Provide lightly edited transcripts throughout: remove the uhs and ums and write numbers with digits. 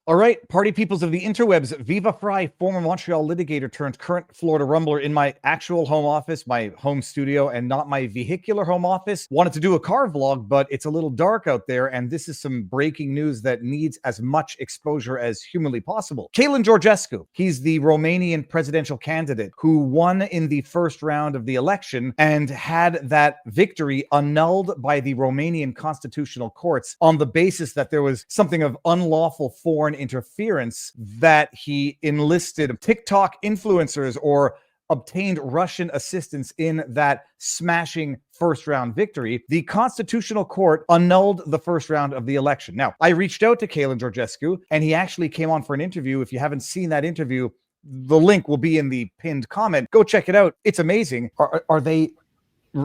All right, party peoples of the interwebs, Viva Fry, former Montreal litigator turned current Florida rumbler in my actual home office, my home studio, and not my vehicular home office. Wanted to do a car vlog, but it's a little dark out there, and this is some breaking news that needs as much exposure as humanly possible. Călin Georgescu, he's the Romanian presidential candidate who won in the first round of the election and had that victory annulled by the Romanian constitutional courts on the basis that there was something of unlawful foreign interference, that he enlisted TikTok influencers or obtained Russian assistance in that smashing first round victory. The Constitutional Court annulled the first round of the election. Now, I reached out to Călin Georgescu, and he actually came on for an interview. If you haven't seen that interview, the link will be in the pinned comment. Go check it out. It's amazing. Are they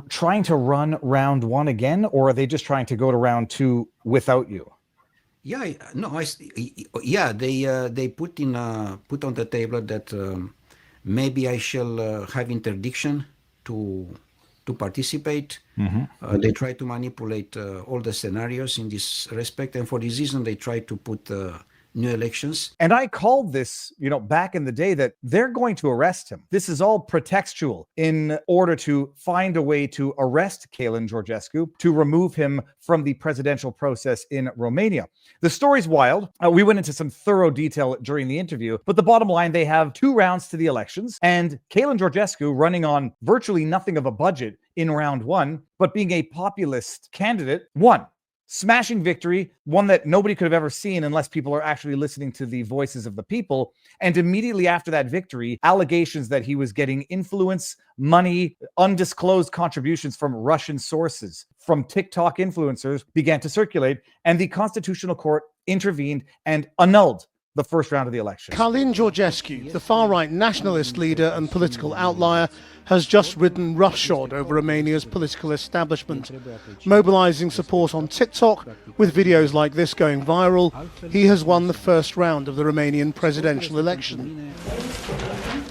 trying to run round one again, or are they just trying to go to round two without you? Yeah, no, they put on the table that maybe I shall have interdiction to participate. Mm-hmm. They try to manipulate all the scenarios in this respect, and for this reason, they try to put new elections. And I called this, back in the day, that they're going to arrest him. This is all pretextual in order to find a way to arrest Călin Georgescu, to remove him from the presidential process in Romania. The story's wild. We went into some thorough detail during the interview, but the bottom line, they have 2 rounds to the elections, and Călin Georgescu running on virtually nothing of a budget in round 1, but being a populist candidate, won. Smashing victory, one that nobody could have ever seen unless people are actually listening to the voices of the people. And immediately after that victory, allegations that he was getting influence, money, undisclosed contributions from Russian sources, from TikTok influencers began to circulate, and the Constitutional Court intervened and annulled the first round of the election. Călin Georgescu, the far-right nationalist leader and political outlier, has just ridden roughshod over Romania's political establishment. Mobilizing support on TikTok, with videos like this going viral, he has won the first round of the Romanian presidential election.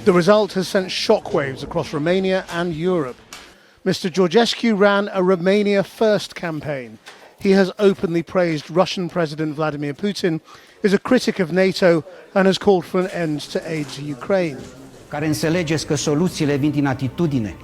The result has sent shockwaves across Romania and Europe. Mr. Georgescu ran a Romania First campaign. He has openly praised Russian President Vladimir Putin, is a critic of NATO, and has called for an end to aid to Ukraine. Care înțelegeți că soluțiile vin din atitudine.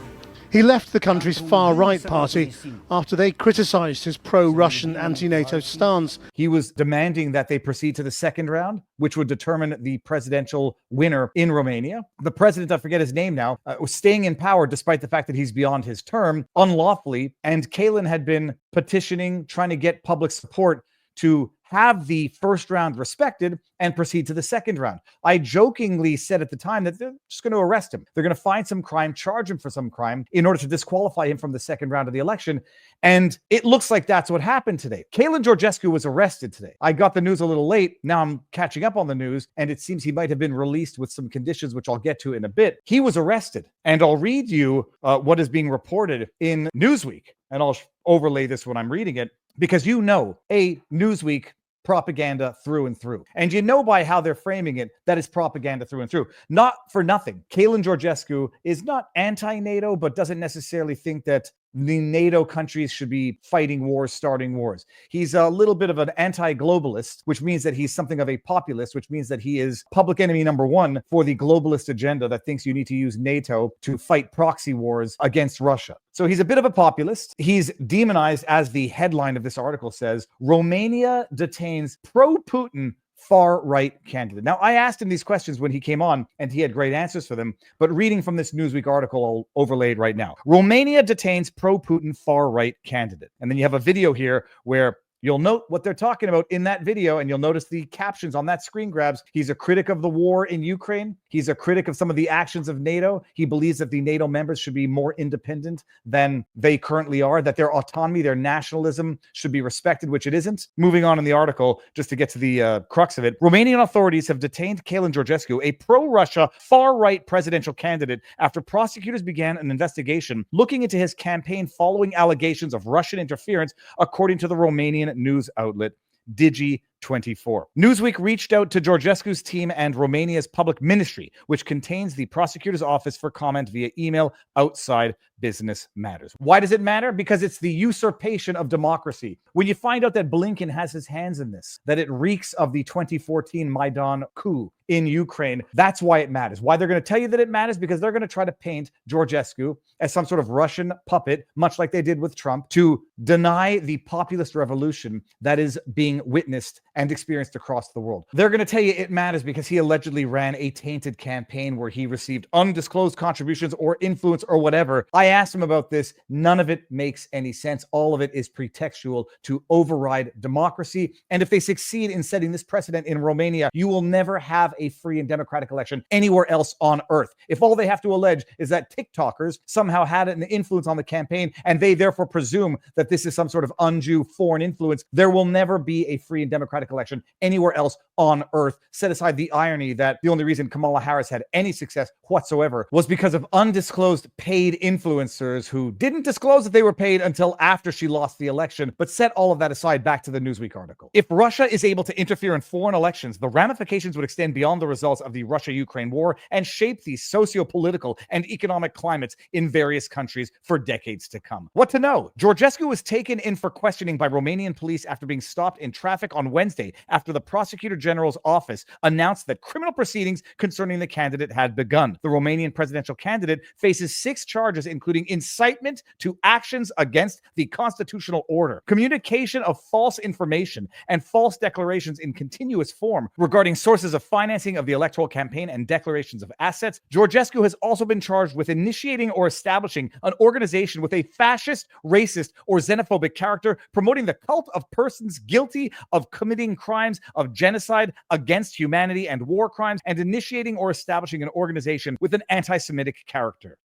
He left the country's far-right party after they criticized his pro-Russian anti-NATO stance. He was demanding that they proceed to the second round, which would determine the presidential winner in Romania. The president, I forget his name now, was staying in power despite the fact that he's beyond his term, unlawfully, and Călin had been petitioning, trying to get public support to have the first round respected and proceed to the second round. I jokingly said at the time that they're just going to arrest him. They're going to find some crime, charge him for some crime in order to disqualify him from the second round of the election. And it looks like that's what happened today. Călin Georgescu was arrested today. I got the news a little late. Now I'm catching up on the news, and it seems he might have been released with some conditions, which I'll get to in a bit. He was arrested, and I'll read you what is being reported in Newsweek, and I'll overlay this when I'm reading it, because Newsweek propaganda through and through. And by how they're framing it, that is propaganda through and through. Not for nothing, Călin Georgescu is not anti-NATO, but doesn't necessarily think that the NATO countries should be fighting wars, starting wars. He's a little bit of an anti-globalist, which means that he's something of a populist, which means that he is public enemy number 1 for the globalist agenda that thinks you need to use NATO to fight proxy wars against Russia. So he's a bit of a populist. He's demonized, as the headline of this article says, Romania detains pro-Putin far-right candidate. Now, I asked him these questions when he came on, and he had great answers for them, but reading from this Newsweek article, I'll overlay it right now. Romania detains pro-Putin far-right candidate. And then you have a video here where you'll note what they're talking about in that video, and you'll notice the captions on that screen grabs. He's a critic of the war in Ukraine. He's a critic of some of the actions of NATO. He believes that the NATO members should be more independent than they currently are, that their autonomy, their nationalism should be respected, which it isn't. Moving on in the article, just to get to the crux of it, Romanian authorities have detained Călin Georgescu, a pro-Russia, far-right presidential candidate, after prosecutors began an investigation looking into his campaign following allegations of Russian interference, according to the Romanian news outlet Digi 2024. Newsweek reached out to Georgescu's team and Romania's public ministry, which contains the prosecutor's office, for comment via email outside business matters. Why does it matter? Because it's the usurpation of democracy. When you find out that Blinken has his hands in this, that it reeks of the 2014 Maidan coup in Ukraine, that's why it matters. Why they're going to tell you that it matters? Because they're going to try to paint Georgescu as some sort of Russian puppet, much like they did with Trump, to deny the populist revolution that is being witnessed and experienced across the world. They're going to tell you it matters because he allegedly ran a tainted campaign where he received undisclosed contributions or influence or whatever. I asked him about this. None of it makes any sense. All of it is pretextual to override democracy. And if they succeed in setting this precedent in Romania, you will never have a free and democratic election anywhere else on earth. If all they have to allege is that TikTokers somehow had an influence on the campaign and they therefore presume that this is some sort of undue foreign influence, there will never be a free and democratic election anywhere else on earth. Set aside the irony that the only reason Kamala Harris had any success whatsoever was because of undisclosed paid influencers who didn't disclose that they were paid until after she lost the election. But set all of that aside, back to the Newsweek article. If Russia is able to interfere in foreign elections, the ramifications would extend beyond the results of the Russia-Ukraine war and shape the socio-political and economic climates in various countries for decades to come. What to know? Georgescu was taken in for questioning by Romanian police after being stopped in traffic on Wednesday after the Prosecutor General's office announced that criminal proceedings concerning the candidate had begun. The Romanian presidential candidate faces 6 charges, including incitement to actions against the constitutional order, communication of false information, and false declarations in continuous form regarding sources of financing of the electoral campaign and declarations of assets. Georgescu has also been charged with initiating or establishing an organization with a fascist, racist, or xenophobic character, promoting the cult of persons guilty of committing crimes of genocide against humanity and war crimes, and initiating or establishing an organization with an anti-Semitic character.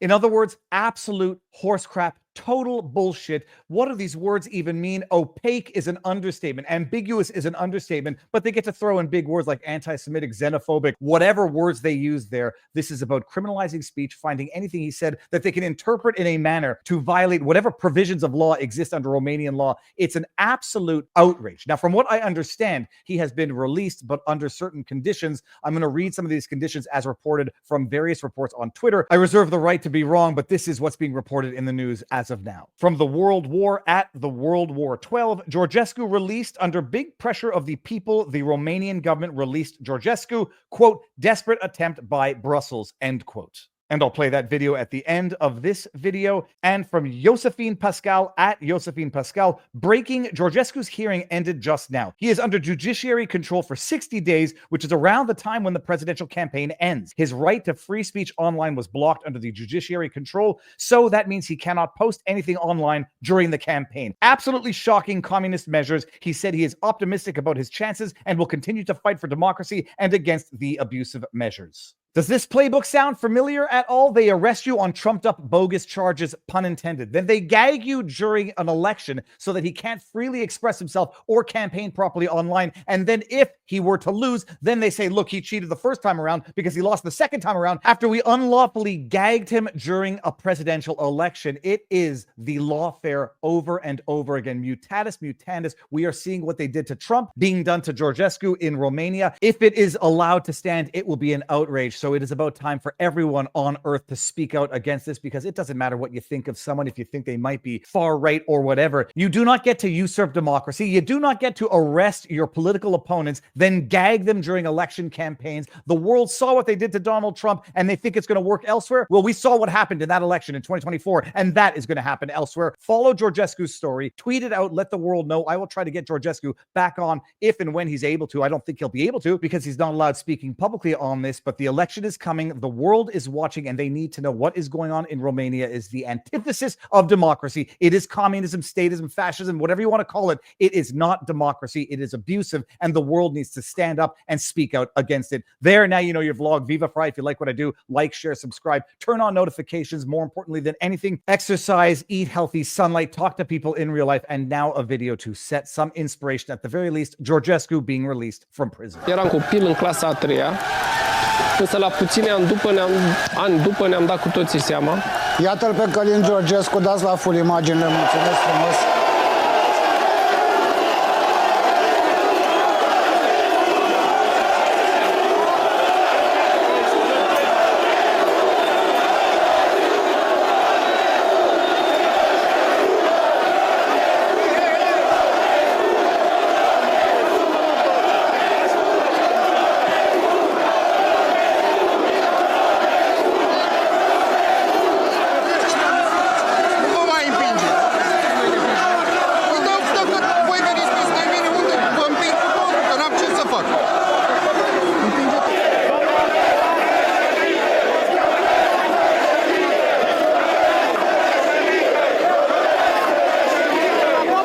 In other words, absolute horse crap, total bullshit. What do these words even mean? Opaque is an understatement. Ambiguous is an understatement, but they get to throw in big words like anti-Semitic, xenophobic, whatever words they use there. This is about criminalizing speech, finding anything he said that they can interpret in a manner to violate whatever provisions of law exist under Romanian law. It's an absolute outrage. Now, from what I understand, he has been released, but under certain conditions. I'm going to read some of these conditions as reported from various reports on Twitter. I reserve the right to be wrong, but this is what's being reported in the news as of now. From the World War at the World War 12, Georgescu released under big pressure of the people. The Romanian government released Georgescu, quote, desperate attempt by Brussels, end quote. And I'll play that video at the end of this video. And from Josephine Pascal at Josephine Pascal, breaking: Georgescu's hearing ended just now. He is under judiciary control for 60 days, which is around the time when the presidential campaign ends. His right to free speech online was blocked under the judiciary control, so that means he cannot post anything online during the campaign. Absolutely shocking communist measures. He said he is optimistic about his chances and will continue to fight for democracy and against the abusive measures. Does this playbook sound familiar at all? They arrest you on trumped up bogus charges, pun intended. Then they gag you during an election so that he can't freely express himself or campaign properly online. And then if he were to lose, then they say, look, he cheated the first time around because he lost the second time around after we unlawfully gagged him during a presidential election. It is the lawfare over and over again. Mutatis mutandis. We are seeing what they did to Trump being done to Georgescu in Romania. If it is allowed to stand, it will be an outrage. So it is about time for everyone on earth to speak out against this, because it doesn't matter what you think of someone. If you think they might be far right or whatever, you do not get to usurp democracy. You do not get to arrest your political opponents, then gag them during election campaigns. The world saw what they did to Donald Trump and they think it's going to work elsewhere. Well, we saw what happened in that election in 2024, and that is going to happen elsewhere. Follow Georgescu's story, tweet it out, let the world know. I will try to get Georgescu back on if and when he's able to. I don't think he'll be able to because he's not allowed speaking publicly on this, but the election is coming. The world is watching and they need to know what is going on in Romania. Is the antithesis of democracy. It is communism, statism, fascism, whatever you want to call it. It is not democracy. It is abusive, and the world needs to stand up and speak out against it. There, now you know your vlog. Viva Fry. If you like what I do, like, share, subscribe, turn on notifications. More importantly than anything, exercise, eat healthy, sunlight, talk to people in real life, and now a video to set some inspiration, at the very least. Georgescu being released from prison. Eram copil în clasa a 3-a, însă la puține ani după ne-am dat cu toții seama. Iată-l pe Călin Georgescu, dați la full imaginile, mulțumesc frumos.